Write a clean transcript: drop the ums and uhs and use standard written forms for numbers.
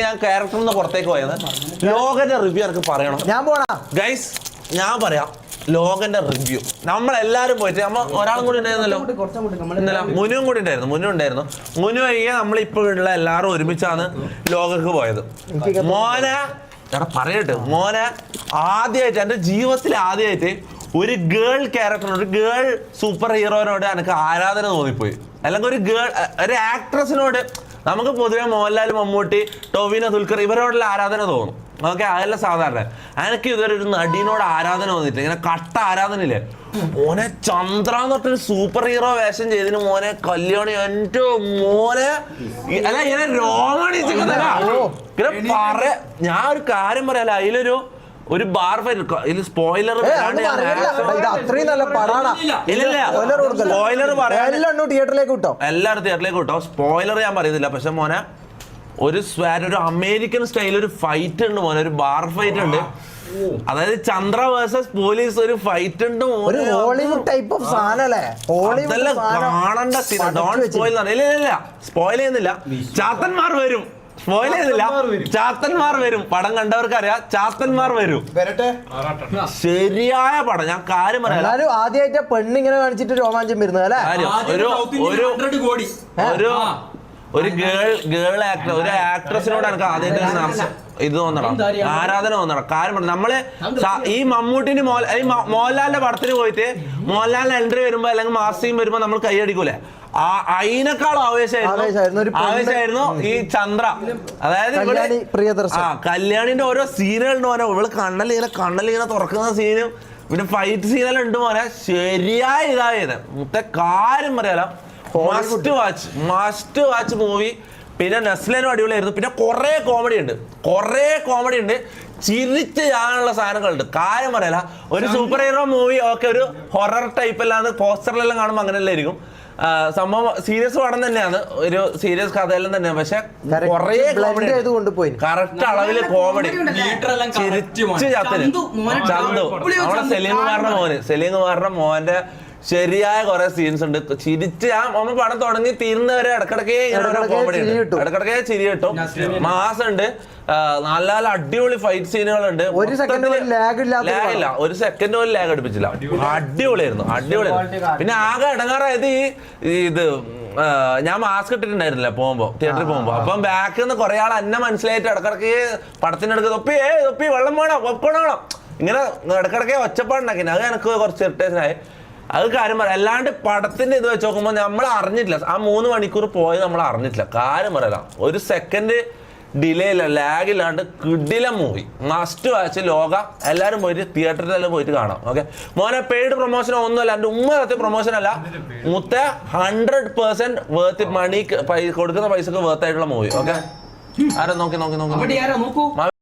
ഞാൻ ക്യാരക്ടറിൽ നിന്ന് പുറത്തേക്ക് പോയത്. ലോകന്റെ റിവ്യൂ എനിക്ക് പറയണം. ഞാൻ പോണാ ഗൈസ്, ഞാൻ പറയാം ലോകന്റെ റിവ്യൂ. നമ്മളെല്ലാരും പോയിട്ട് ഒരാളും കൂടി ഉണ്ടായിരുന്നല്ലോ ഇന്നലെ, മുനുവും കൂടി ഉണ്ടായിരുന്നു. മുനു അയ്യെ നമ്മളിപ്പോഴുള്ള എല്ലാവരും ഒരുമിച്ചാണ് ലോകക്ക് പോയത്. മോനെ പറയട്ടെ, മോനെ ആദ്യമായിട്ട് എൻ്റെ ജീവിതത്തിൽ ആദ്യമായിട്ട് ഒരു ഗേൾ ക്യാരക്ടറിനോട്, ഒരു ഗേൾ സൂപ്പർ ഹീറോനോട് എനിക്ക് ആരാധന തോന്നിപ്പോയി. അല്ലെങ്കിൽ ഒരു ആക്ട്രസിനോട്. നമുക്ക് പൊതുവെ മോഹൻലാൽ, മമ്മൂട്ടി, ടോവിനോ, ദുൽഖർ ഇവരോടുള്ള ആരാധന തോന്നും. ഓക്കെ, അതെല്ലാം സാധാരണ. എനിക്ക് ഇതുവരെ ഒരു നടീനോട് ആരാധന തോന്നിയിട്ടില്ല. ഇങ്ങനെ കട്ട ആരാധന ഇല്ലേ. മോനെ ചന്ദ്ര എന്ന് പറഞ്ഞൊരു സൂപ്പർ ഹീറോ വേഷം ചെയ്തതിന് മോനെ കല്യാണി എൻ്റെ മോനെ അല്ല ഇങ്ങനെ രോമണിച്ചില്ല. ഞാൻ ഒരു കാര്യം പറയാല്ല, അതിലൊരു ബാർ ഫൈറ്റ് ഇതിൽ സ്പോയിലർ എല്ലാവരും തിയേറ്ററിലേക്ക് വിട്ടോ. സ്പോയിലർ ഞാൻ പറയുന്നില്ല. പക്ഷെ മോനെ ഒരു അമേരിക്കൻ സ്റ്റൈൽ ഒരു ഫൈറ്റ് ഉണ്ട് മോനെ, ഒരു ബാർ ഫൈറ്റ് ഉണ്ട്. അതായത് ചന്ദ്ര വേഴ്സസ് പോലീസ് ഒരു ഫൈറ്റ് ഉണ്ട്. കാണണ്ട സീൻ. Don't spoil. ഇല്ല സ്പോയിൽ ചെയ്യുന്നില്ല. ചാത്തന്മാർ വരും. സ്പോയിൽ ചെയ്യുന്നില്ല. ചാത്തന്മാർ വരും. പടം കണ്ടവർക്ക് അറിയാം, ചാത്തന്മാർ വരും. ശരിയായ പടം. ഞാൻ കാര്യം പറയാം, ആദ്യമായിട്ട് പെണ്ണിങ്ങനെ കാണിച്ചിട്ട് രോമാഞ്ചം വരുന്നത് അല്ലെ. ഒരു ഗേൾ ആക്ടർ, ഒരു ആക്ട്രസിനോട് എനിക്ക് ആദ്യമായിട്ട് ഇത് തോന്നണം, ആരാധന തോന്നണം. കാര്യം നമ്മള് ഈ മമ്മൂട്ടിന് മോഹൻലാലിന്റെ പടത്തിന് പോയിട്ട് മോഹൻലാലിന്റെ എൻട്രി വരുമ്പോ അല്ലെങ്കിൽ മാസ്റ്റീം വരുമ്പോ നമ്മൾ കൈയടിക്കൂലേ, അതിനേക്കാളും ആവേശമായിരുന്നു ഈ ചന്ദ്ര. അതായത് കല്യാണിന്റെ ഓരോ സീനുകളുണ്ട് മോനെ. ഇവള് കണ്ണലിങ്ങനെ തുറക്കുന്ന സീനും പിന്നെ ഫൈറ്റ് സീനെല്ലാം ഉണ്ട് മോനെ. ശരിയായ ഇതായത് മുത്തെ കാര്യം പറയാലോ. Must watch movie. പിന്നെ നെസ്ലേനും അടിപൊളിയായിരുന്നു. പിന്നെ കുറേ കോമഡി ഉണ്ട്. ചിരിച്ച് ചെയ്യാനുള്ള സാധനങ്ങളുണ്ട്. കാര്യം പറയല, ഒരു സൂപ്പർ ഹീറോ മൂവി ഒക്കെ ഒരു ഹൊറർ ടൈപ്പ് അല്ലാതെ പോസ്റ്ററിലെല്ലാം കാണുമ്പോൾ അങ്ങനെയല്ല ആയിരിക്കും. സംഭവം സീരിയസ് പടം തന്നെയാണ്, ഒരു സീരിയസ് കഥയെല്ലാം തന്നെയാണ്. പക്ഷെ കുറേ കോമഡി, കറക്റ്റ് അളവില് കോമഡി. ചിരിച്ച് ചാത്തന് ചന്തു നമ്മുടെ സലീം കുമാറിന്റെ മോന്റെ ശരിയായ കുറെ സീൻസ് ഉണ്ട്. ചിരിച്ച് നമ്മൾ പടം തുടങ്ങി തീരുന്നവരെ ഇടക്കിടക്കേ കോമഡി ഉണ്ട്, ഇടക്കിടക്കേ ചിരി കിട്ടും. മാസം ഉണ്ട്. നല്ല നല്ല അടിപൊളി ഫൈറ്റ് സീനുകളുണ്ട്. ഒരു സെക്കൻഡ് പോലും ലാഗ് അടുപ്പിച്ചില്ല. അടിപൊളിയായിരുന്നു. പിന്നെ ആകെ ഇടങ്ങാറായത് ഇത് ഞാൻ മാസ്ക് ഇട്ടിട്ടുണ്ടായിരുന്നില്ല തിയേറ്ററിൽ പോകുമ്പോ. അപ്പം ബാക്കിൽ നിന്ന് കുറെ ആൾ എന്നെ മനസ്സിലായിട്ട് ഇടക്കിടക്ക് പടത്തിനടുക്ക് തൊപ്പി വെള്ളം വേണം, പോപ്കോൺ വേണം, ഇങ്ങനെ ഇടക്കിടക്കേ ഒച്ചപ്പാടുണ്ടാക്കി. അത് എനിക്ക് കുറച്ച് ഇറിറ്റേഷനായി. അത് കാര്യം പറയാം. അല്ലാണ്ട് പടത്തിന്റെ ഇത് വെച്ച് നോക്കുമ്പോൾ നമ്മൾ അറിഞ്ഞിട്ടില്ല. ആ 3 മണിക്കൂർ പോയത് നമ്മൾ അറിഞ്ഞിട്ടില്ല. കാര്യം പറയാം, ഒരു സെക്കൻഡ് ഡിലേ ഇല്ല, ലാഗ് ഇല്ലാണ്ട് കിടില മൂവി. Must watch. ലോക എല്ലാവരും പോയിട്ട് തിയേറ്ററിലെല്ലാം പോയിട്ട് കാണാം. ഓക്കെ മോനെ, പെയ്ഡ് പ്രൊമോഷൻ ഒന്നുമല്ല. എൻ്റെ സത്യം പ്രൊമോഷൻ അല്ല മുത്ത. 100% വേർത്ത് മണി കൊടുക്കുന്ന പൈസക്ക് വേർത്തായിട്ടുള്ള മൂവി. ഓക്കെ ആരാ നോക്കി